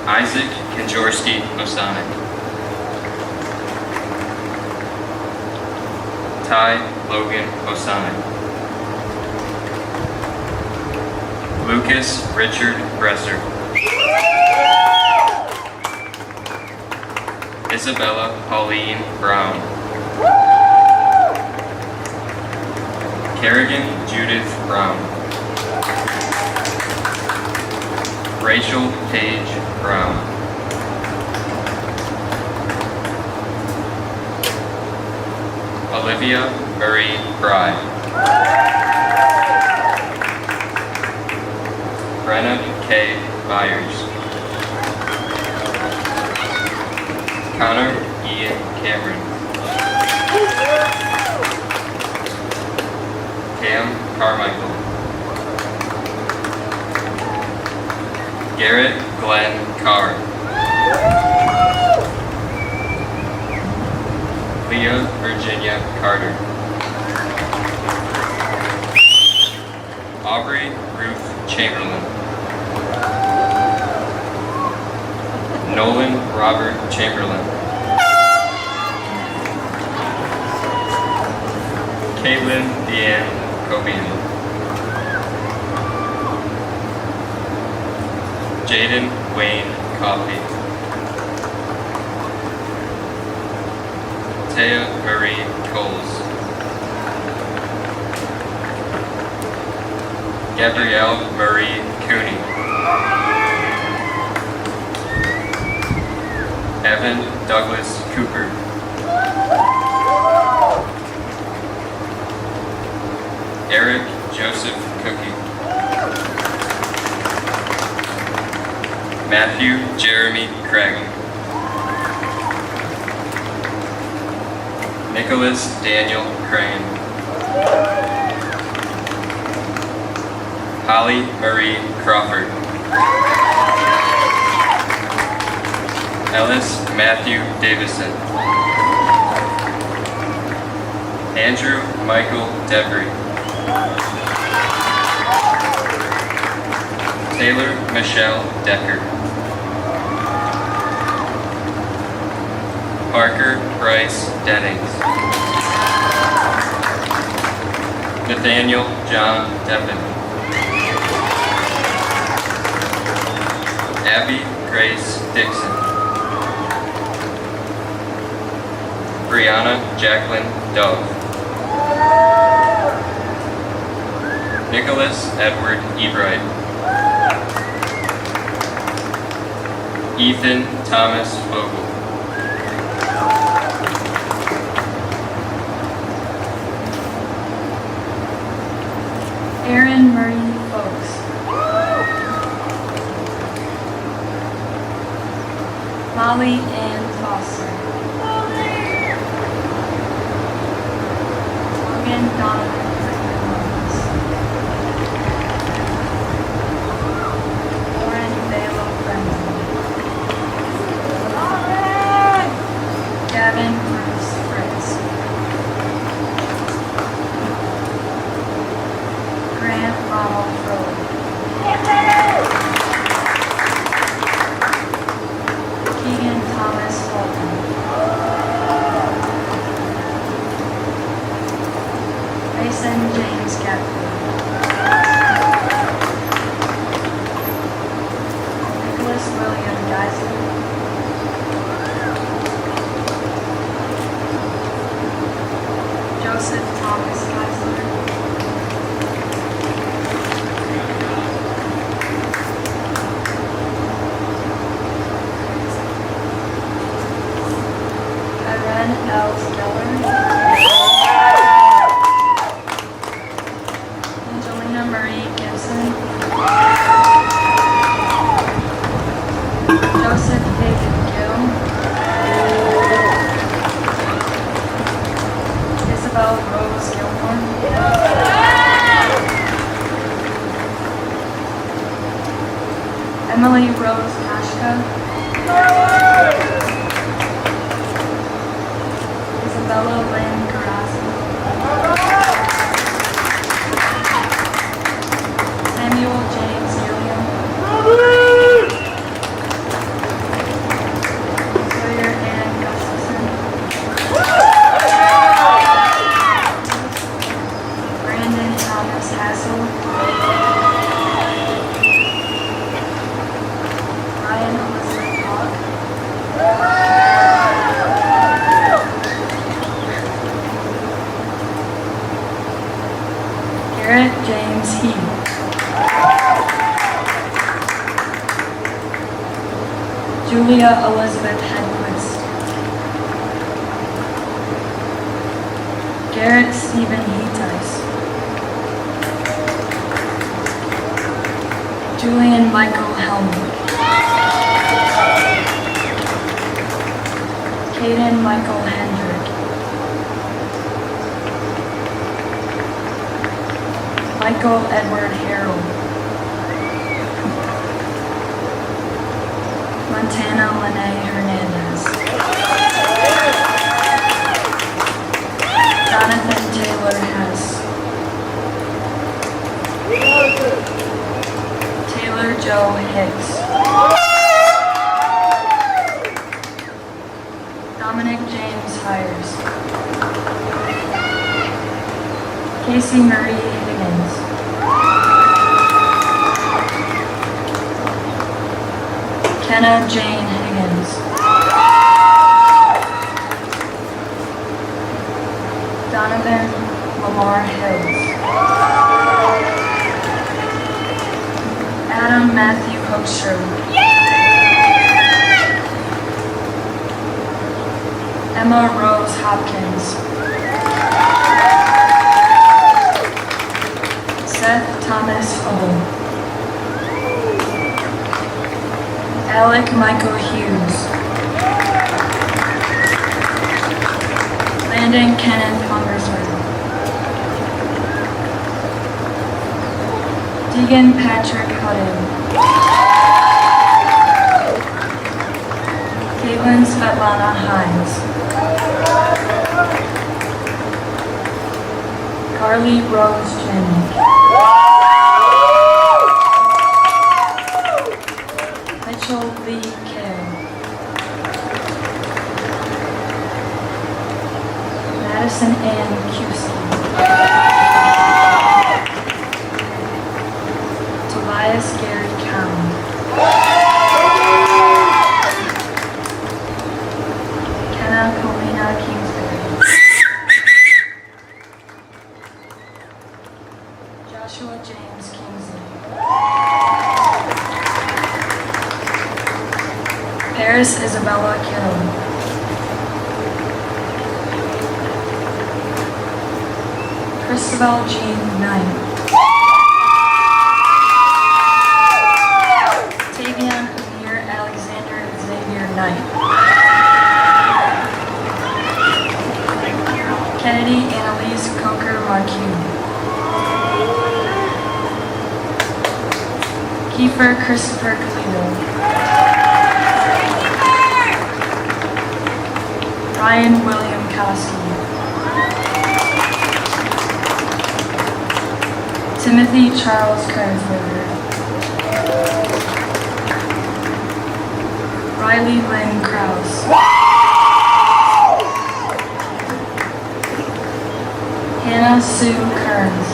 Isaac Konjorski Masonic, Ty Logan Masonic, Lucas Richard Bresser, Isabella Pauline Brown, Kerrigan Judith Brown, Rachel Paige Brown, Olivia Marie Fry, Brenna K. Byers, Connor Ian Cameron, Cam Carmichael, Garrett Glenn Carr, Leah Virginia Carter, Aubrey Ruth Chamberlain, Nolan Robert Chamberlain, Caitlin Deanne Cobian, Jaden Wayne Coffey, Taya Marie Coles, Gabrielle Marie Cooney, Evan Douglas Cooper, Eric Joseph Cookie, Matthew Jeremy Craig, Nicholas Daniel Crane, Holly Marie Crawford, Ellis Matthew Davison, Andrew Michael Debry, Taylor Michelle Decker, Parker Bryce Dennings, Nathaniel John Devin, Abby Grace Dixon. Brianna Jacqueline Dove. Nicholas Edward Ebright. Ethan Thomas Vogel. Erin Marie Folks. Molly Ann Foster. Morgan Donovan Fernandez. Lauren Balo Frenzy. Gavin Bruce Fritz. Grant Ronald Froh. Keegan Thomas Fulton. Mason James Gatley. Nicholas William Geisler. Joseph Thomas Geisler. Irene L. Stellar. Angelina Marie Gibson. Joseph David Gill. Isabel Rose Gilmore. Emily Rose Pashka. Isabella Lynn Carrasco. Samuel James Gilliam. Sawyer Ann Gustafson. Brandon Thomas Hassel. Ryan Elizabeth Hawk. Garrett James Heath. Julia Elizabeth Hedquist. Garrett Stephen Heatice. Julian Michael Helmut. Caden Michael Hendrick. Michael Edward Harold. Montana Lene Hernandez. Jonathan Taylor Hess. Taylor Joe Hicks. Dominic James Hires. Casey Marie Higgins. Kenna Jane Higgins. Donovan Lamar Hills. Adam Matthew Hoekstra. Emma Rose Hopkins. Seth Thomas Hull. Alec Michael Hughes. Landon Kenneth Hungersman. Deegan Patrick Hutton. Caitlin Svetlana Hines. Carly Rose Jennings. Mitchell Lee Kale. Madison Ann Cusie. Tobias Gary Cowan. Paris Isabella Kittle. Christabel Jean Knight. Tavian Amir Alexander Xavier Knight. Kennedy Annalise Coker Marque. Kiefer Christopher Cleo. Ryan William Koski. Timothy Charles Kernsberger. Riley Lynn Krause. Hannah Sue Kearns.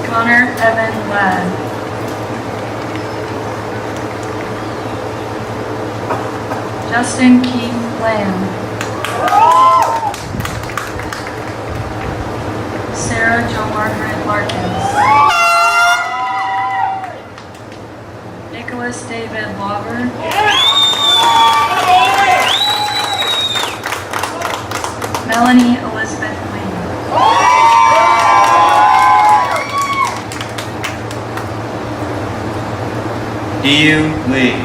Connor Evan Ladd. Justin Keith Lamb. Sarah Jo Margaret Larkins. Nicholas David Lauber. Melanie Elizabeth Lee. D.U. Lee.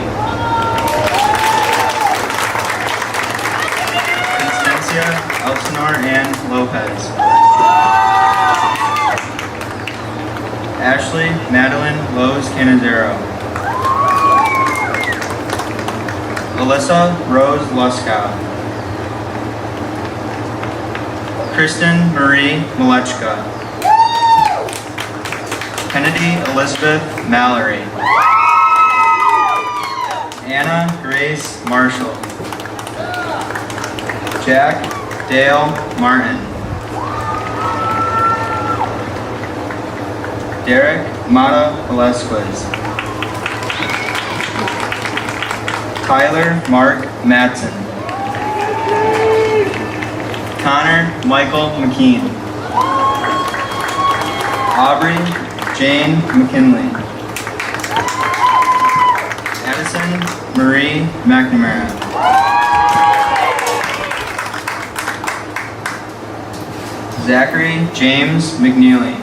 Constancia Elsinore Ann Lopez. Ashley Madeline Lowe's Canizero. Alyssa Rose Luskow. Kristen Marie Malechka. Kennedy Elizabeth Mallory. Anna Grace Marshall. Jack Dale Martin. Derek Mata Velasquez. Tyler Mark Madsen. Connor Michael McKean. Aubrey Jane McKinley. Addison Marie McNamara. Zachary James McNeely.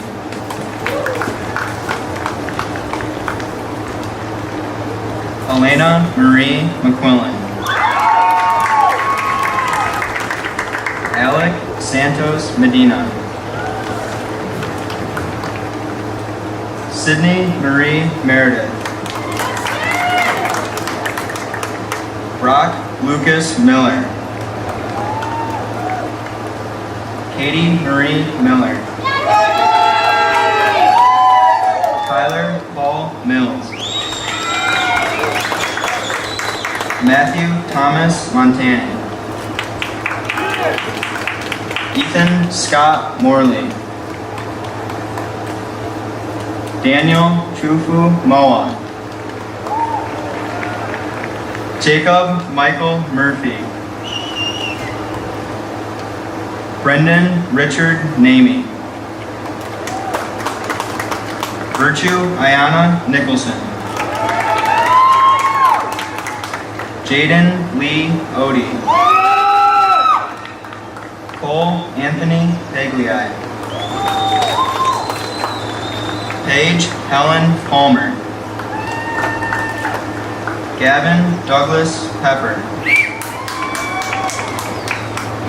Elena Marie McQuillan. Alec Santos Medina. Sydney Marie Meredith. Brock Lucas Miller. Katie Marie Miller. Tyler Paul Mills. Matthew Thomas Montani. Ethan Scott Morley. Daniel Chufu Moa. Jacob Michael Murphy. Brendan Richard Namey. Virtue Ayana Nicholson. Jaden Lee Odie. Cole Anthony Pagliai. Paige Helen Palmer. Gavin Douglas Pepper.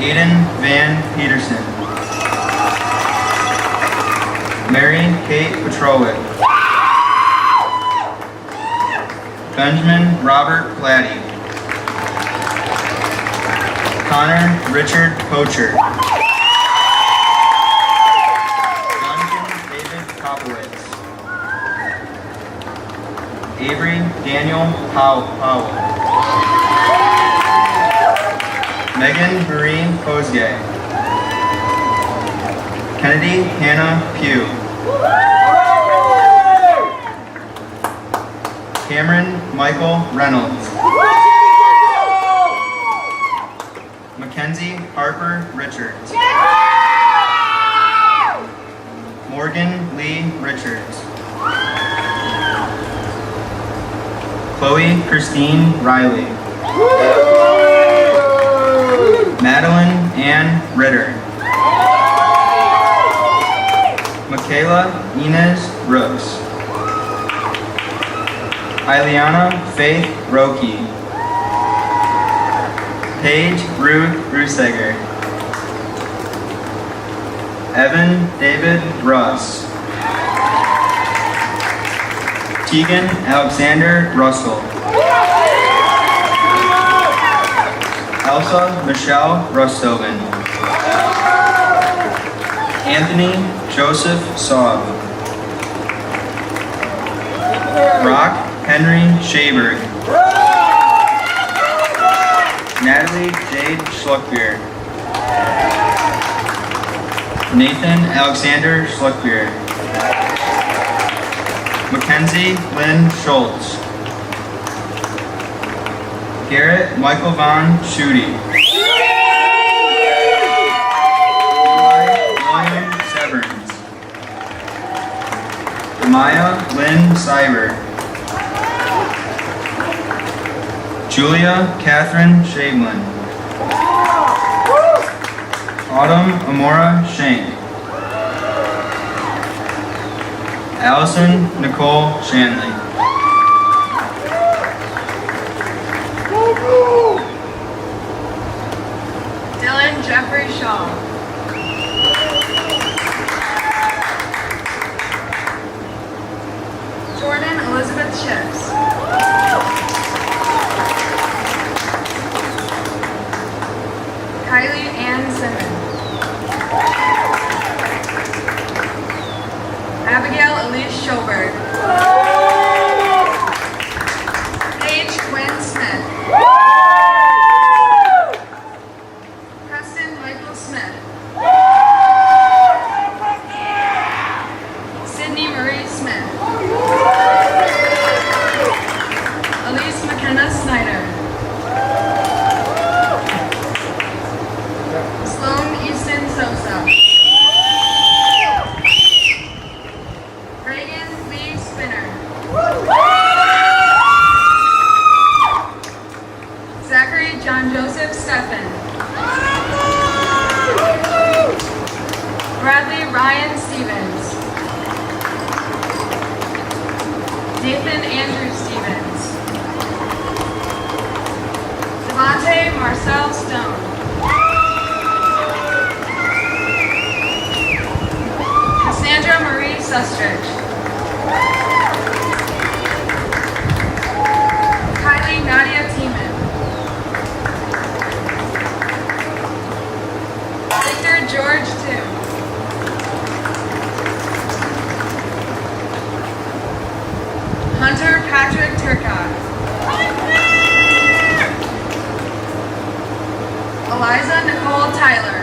Aiden Van Peterson. Mary Kate Petrowick. Benjamin Robert Platty. Connor Richard Poacher. Duncan David Kopowitz. Avery Daniel Powell. Megan Marie Posgay. Kennedy Hannah Pugh. Cameron Michael Reynolds. Mackenzie Harper Richards. Morgan Lee Richards. Chloe Christine Riley. Madeline Ann Ritter. Michaela Inez Rooks. Ileana Faith Roki. Paige Ruth Ruseger. Evan David Russ. Tegan Alexander Russell. Elsa Michelle Rustoven. Anthony Joseph Saab. Brock Henry Shaberg. Natalie Jade Schluckbeer. Nathan Alexander Schluckbeer. Mackenzie Lynn Schultz. Garrett Michael Von Schutte. William Severns. Maya Lynn Cyber. Julia Catherine Shablin. Autumn Amora Shank. Allison Nicole Shanley. Dylan Jeffrey Shaw. Jordan Elizabeth Ships. Kylie Ann Simmons. Abigail Elise Schoberg. Paige Quinn Smith. Preston Michael Smith. Sydney Marie Smith. Elise McKenna Snyder. Sloan Easton Sosa. Reagan Lee Spinner. Zachary John Joseph Steffen. Bradley Ryan Stevens. Nathan Andrew Stevens. Devontae Marcel Stone. Cassandra Marie Sustrich. Kylie Nadia Tiemann. Victor George Tu. Hunter Patrick Turcotte. Eliza Nicole Tyler.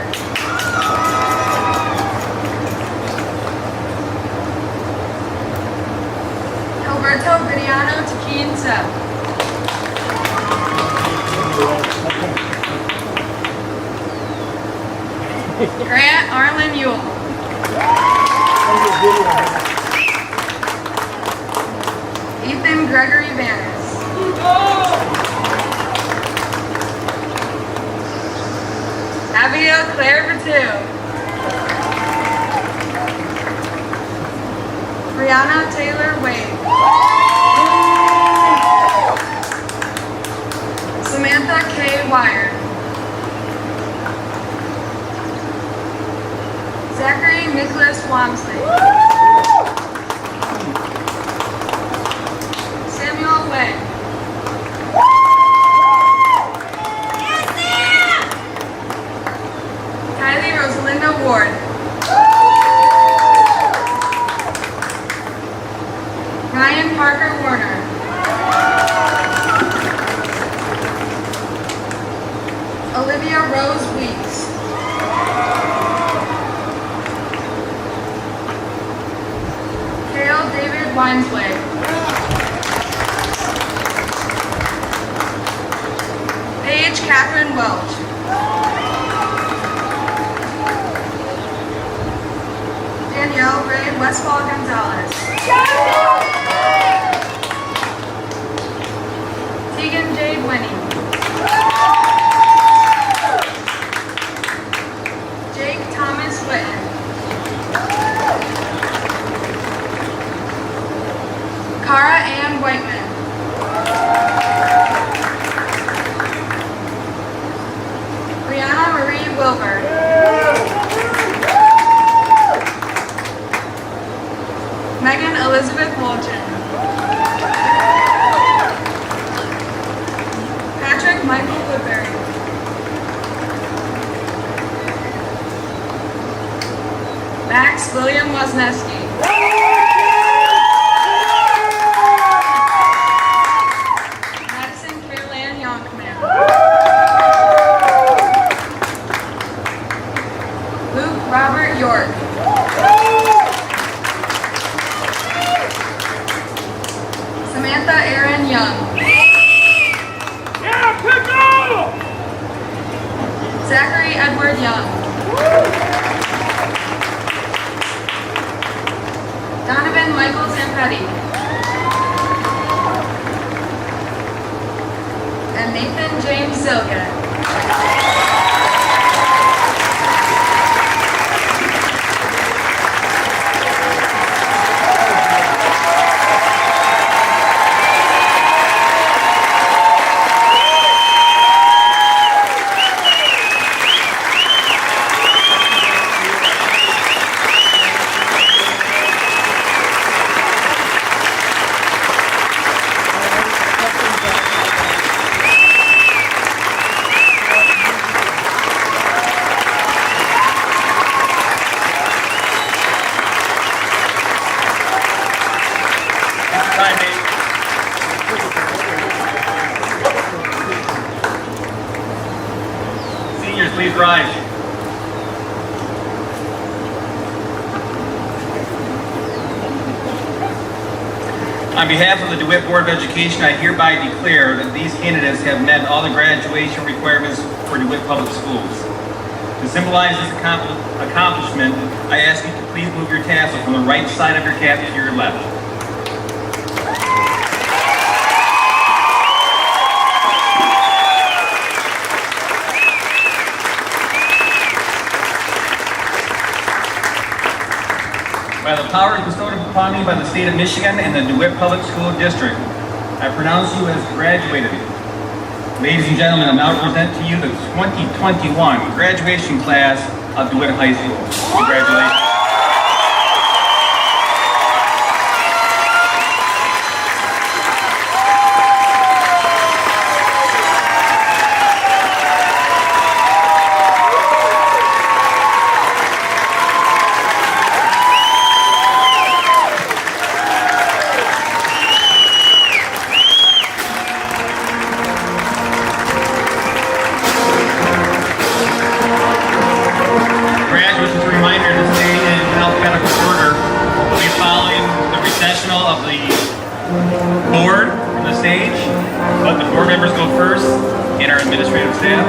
Alberto Vidiano Tequin Sep. Grant Arlen Ewell. Ethan Gregory Vanis. Abigail Claire Bertu. Brianna Taylor Wade. Samantha K. Wire. Zachary Nicholas Wamsley. Samuel Way. Kylie Rosalinda Ward. Ryan Parker Warner. Olivia Rose Weeks. Kale David Winesway. Paige Catherine Welch. Danielle Ray Westfall Gonzalez. Cara Ann Whiteman. Brianna Marie Wilbur. Megan Elizabeth Wolchin. Patrick Michael Woodbury. Max William Wozneski. Madison Caroline Yonkman. Luke Robert York. Samantha Erin Young. Zachary Edward Young. Donovan Michael Zampetti. And Nathan James Zilgett. Seniors, please rise. On behalf of the DeWitt Board of Education, I hereby declare that these candidates have met all the graduation requirements for DeWitt Public Schools. To symbolize this accomplishment, I ask you to please move your tassel from the right side of your cap to your left. By the powers bestowed upon me by the state of Michigan and the DeWitt Public School District, I pronounce you as graduated. Ladies and gentlemen, I now present to you the 2021 graduation class of DeWitt High School. Congratulations. Of the board from the stage, but the board members go first and our administrative staff.